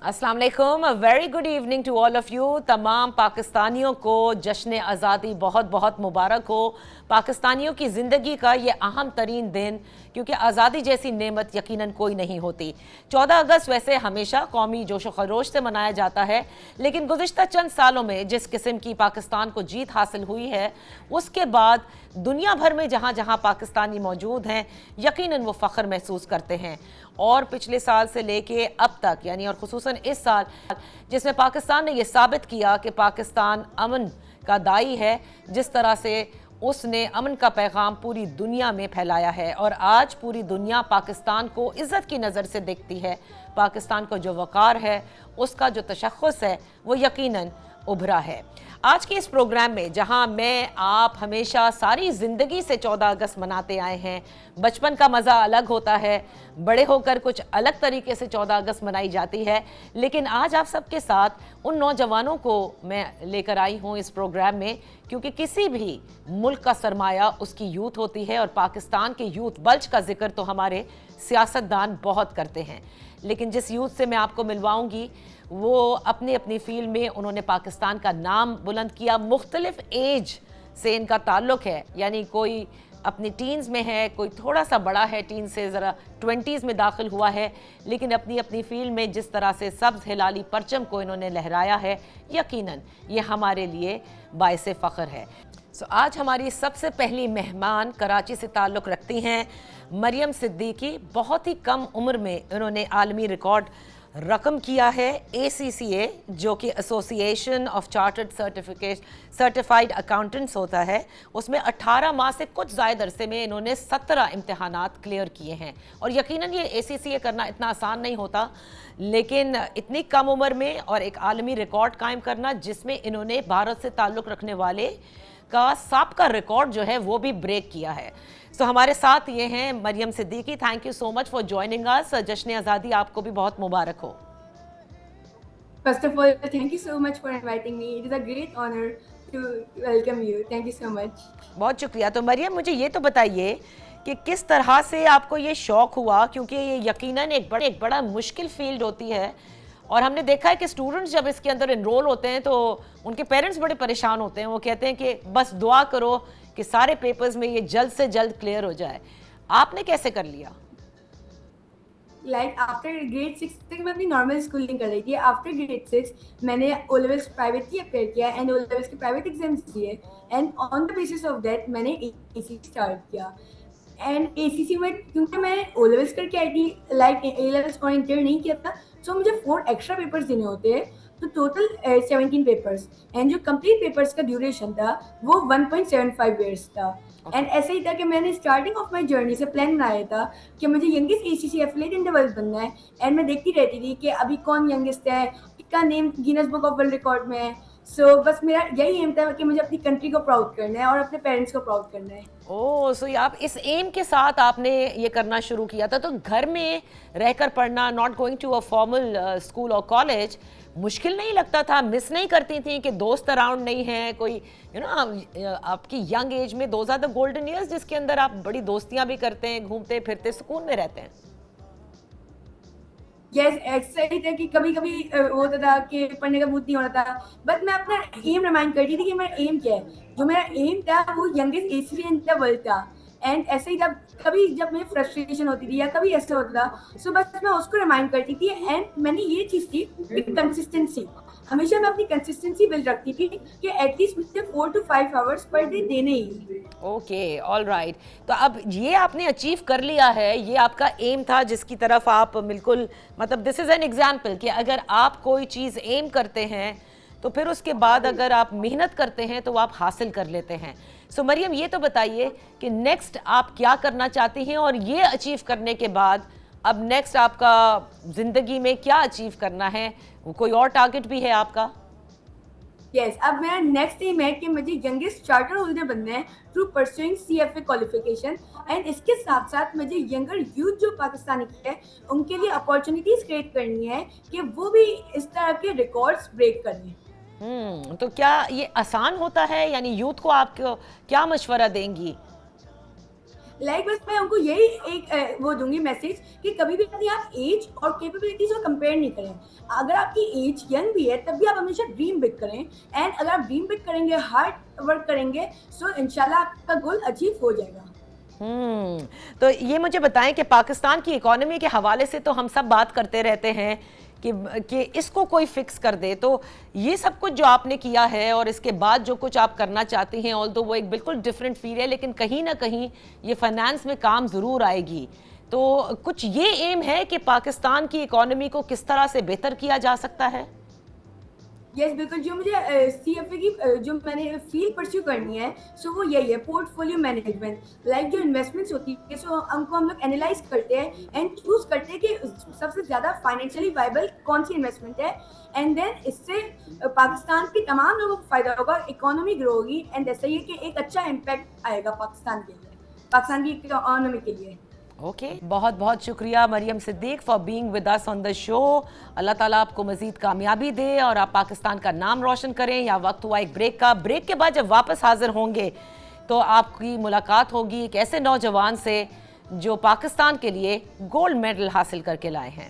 अस्सलाम वालेकुम, very good evening to all of you. तमाम पाकिस्तानियों को जश्न आज़ादी बहुत बहुत मुबारक हो। पाकिस्तानियों की ज़िंदगी का ये अहम तरीन दिन, क्योंकि आज़ादी जैसी नेमत यकीनन कोई नहीं होती। 14 अगस्त वैसे हमेशा कौमी जोश व खरोश से मनाया जाता है, लेकिन गुज़िश्ता चंद सालों में जिस किस्म की पाकिस्तान को जीत हासिल हुई है, उसके बाद दुनिया भर में जहाँ जहाँ पाकिस्तानी मौजूद हैं, यकीनन वो फ़ख्र महसूस करते हैं। और पिछले साल से लेके अब तक, यानी और ख़ुसूसन इस साल, जिसमें पाकिस्तान ने यह साबित किया कि पाकिस्तान अमन का दाई है, जिस तरह से उसने अमन का पैगाम पूरी दुनिया में फैलाया है। और आज पूरी दुनिया पाकिस्तान को इज़्ज़त की नज़र से देखती है। पाकिस्तान को जो वक़ार है, उसका जो तशख़्ख़ुस है, वो यकीनन उभरा है। आज के इस प्रोग्राम में, जहां मैं आप हमेशा सारी ज़िंदगी से 14 अगस्त मनाते आए हैं, बचपन का मज़ा अलग होता है, बड़े होकर कुछ अलग तरीके से 14 अगस्त मनाई जाती है, लेकिन आज आप सबके साथ उन नौजवानों को मैं लेकर आई हूं इस प्रोग्राम में, क्योंकि किसी भी मुल्क का सरमाया उसकी यूथ होती है, और पाकिस्तान के यूथ बल्ज का जिक्र तो हमारे सियासतदान बहुत करते हैं। लेकिन जिस यूथ से मैं आपको मिलवाऊंगी, वो अपनी अपनी फील्ड में उन्होंने पाकिस्तान का नाम बुलंद किया। मुख्तलिफ एज से इनका ताल्लुक़ है, यानी कोई अपनी टीन्स में है, कोई थोड़ा सा बड़ा है, टीन से ज़रा 20s में दाखिल हुआ है, लेकिन अपनी अपनी फील्ड में जिस तरह से सब्ज़ हिलाली परचम को इन्होंने लहराया है, यकीनन ये हमारे लिए बाइसे फ़ख्र है। आज हमारी सबसे पहली मेहमान कराची से ताल्लुक़ रखती हैं मरियम सिद्दीकी। बहुत ही कम उम्र में इन्होंने आलमी रिकॉर्ड रकम किया है। ACCA, जो कि association of chartered certified accountants होता है, उसमें 18 माह से कुछ ज़ायद अरसे में इन्होंने 17 इम्तहानात क्लियर किए हैं। और यकीनन ये ACCA करना इतना आसान नहीं होता, लेकिन इतनी कम उम्र में और एक आलमी रिकॉर्ड कायम करना, जिसमें इन्होंने भारत से ताल्लुक़ रखने वाले का साबका रिकॉर्ड जो है वो भी ब्रेक किया है। हमारे साथ ये हैं Mariam Siddiqui. Thank you so much for joining us. जश्न आज़ादी आपको भी बहुत मुबारक हो। First of all, thank you so much for inviting me. It is a great honor to welcome you. Thank you so much. बहुत शुक्रिया। तो मरियम, मुझे ये तो बताइए कि किस तरह से आपको ये शौक़ हुआ, क्योंकि ये यकीनन एक बड़ा मुश्किल फील्ड होती है, और हमने देखा है कि स्टूडेंट्स जब इसके अंदर इनरोल होते हैं तो उनके पेरेंट्स बड़े परेशान होते हैं। वो कहते हैं कि बस दुआ करो कि सारे पेपर्स में ये जल्द से जल्द क्लियर हो जाए। आपने कैसे कर लिया? Like after grade 6 तक मैं अपनी नॉर्मल स्कूलिंग कर रही थी। आफ्टर ग्रेड 6 मैंने ओ लेवल्स प्राइवेटली अपेयर किया एंड ओ लेवल्स के प्राइवेट एग्जाम्स दिए, and on the basis of that मैंने ACC स्टार्ट किया। एंड ACC में क्योंकि मैं ओ लेवल्स करके आई थी, लाइक ए लेवल्स को इंटर नहीं किया था, सो मुझे 4 एक्स्ट्रा पेपर्स देने होते हैं, तो टोटल 17 पेपर्स, एंड जो कंप्लीट पेपर्स का ड्यूरेशन था वो 1.75 ईयर्स था। एंड ऐसे ही था कि मैंने स्टार्टिंग ऑफ माई जर्नी से प्लान बनाया था कि मुझे youngest ACC affiliate in the world बनना है, एंड मैं देखती रहती थी कि अभी कौन यंगेस्ट है, किसका name Guinness book of world record में है। सो बस मेरा यही एम था कि मुझे अपनी कंट्री को प्राउड करना है और अपने पेरेंट्स को प्राउड करना है। ओह, सो आप इस एम के साथ आपने ये करना शुरू किया था। तो घर में रहकर पढ़ना, not going to a formal school और कॉलेज, मुश्किल नहीं लगता था? मिस नहीं करती थी कि दोस्त अराउंड नहीं है कोई? आपकी यंग एज में those are the golden years, जिसके अंदर आप बड़ी दोस्तियां भी करते हैं, घूमते फिरते सुकून में रहते हैं। यस, ऐसा ही था कि कभी कभी होता था कि पढ़ने का मूड नहीं हो रहा था, बट मैं अपना एम रिमाइंड करती थी कि मेरा एम क्या है। जो मेरा एम था वो youngest ACC in the world था। एंड ऐसे ही था, कभी जब मेरी फ्रस्ट्रेशन होती थी या कभी ऐसा होता था, सो बस मैं उसको रिमाइंड करती थी। एंड मैंने ये चीज़ थी कंसिस्टेंसी, हमेशा मैं अपनी कंसिस्टेंसी बिल्ड रखती थी कि एटलीस्ट मुझे 4 to 5 आवर्स पर डे देने ही। Okay, all right. तो अब ये आपने अचीव कर लिया है, ये आपका एम था जिसकी तरफ आप बिल्कुल, मतलब दिस इज़ एन एग्जाम्पल कि अगर आप कोई चीज़ एम करते हैं तो फिर उसके बाद अगर आप मेहनत करते हैं तो आप हासिल कर लेते हैं। सो मरियम, ये तो बताइए कि नेक्स्ट आप क्या करना चाहती हैं, और ये अचीव करने के बाद अब नेक्स्ट आपका ज़िंदगी में क्या अचीव करना है? कोई और टारगेट भी है आपका? यस, अब मेरा नेक्स्ट एम है कि मुझे यंगेस्ट चार्टर होल्डर बनना है through pursuing CFA qualification. And इसके साथ साथ मुझे यंगर यूथ जो पाकिस्तानी है उनके लिए अपॉर्चुनिटीज क्रिएट करनी है कि वो भी इस तरह के रिकॉर्ड्स ब्रेक करें। तो क्या ये आसान होता है? यानी यूथ को आप क्या मशवरा देंगी? लाइक बस मैं उनको यही एक वो दूंगी मैसेज कि कभी भी अपनी आप एज और कैपेबिलिटीज को कंपेयर नहीं करें। अगर आपकी एज यंग भी है तब भी आप हमेशा ड्रीम बिग करें, एंड अगर आप ड्रीम बिग करेंगे, हार्ड वर्क करेंगे, सो इंशाल्लाह आपका गोल अचीव हो जाएगा। तो ये मुझे बताएं कि पाकिस्तान की इकोनॉमी के हवाले से तो हम सब बात करते रहते हैं कि इसको कोई फिक्स कर दे, तो ये सब कुछ जो आपने किया है और इसके बाद जो कुछ आप करना चाहती हैं, ऑल्दो वो एक बिल्कुल डिफरेंट फील्ड है, लेकिन कहीं ना कहीं ये फाइनेंस में काम ज़रूर आएगी। तो कुछ ये एम है कि पाकिस्तान की इकोनॉमी को किस तरह से बेहतर किया जा सकता है? यस बिल्कुल, जो मुझे सीएफए की जो मैंने फील्ड परस्यू करनी है, सो वो यही है, पोर्टफोलियो मैनेजमेंट। लाइक जो इन्वेस्टमेंट्स होती है, सो हमको हम लोग एनालाइज करते हैं एंड चूज करते हैं कि सबसे ज़्यादा फाइनेंशियली वाइबल कौन सी इन्वेस्टमेंट है, एंड देन इससे पाकिस्तान के तमाम लोगों को फायदा होगा, इकोनॉमी ग्रो होगी, एंड ऐसा ही है कि एक अच्छा इम्पैक्ट आएगा पाकिस्तान के लिए, पाकिस्तान की इकोनॉमी के लिए। ओके, बहुत बहुत शुक्रिया Mariyam Siddique for being with us on the show. Allah ताला आपको मजीद कामयाबी दे और आप पाकिस्तान का नाम रोशन करें। या वक्त हुआ एक ब्रेक का। ब्रेक के बाद जब वापस हाजिर होंगे तो आपकी मुलाकात होगी एक ऐसे नौजवान से जो पाकिस्तान के लिए गोल्ड मेडल हासिल करके लाए हैं।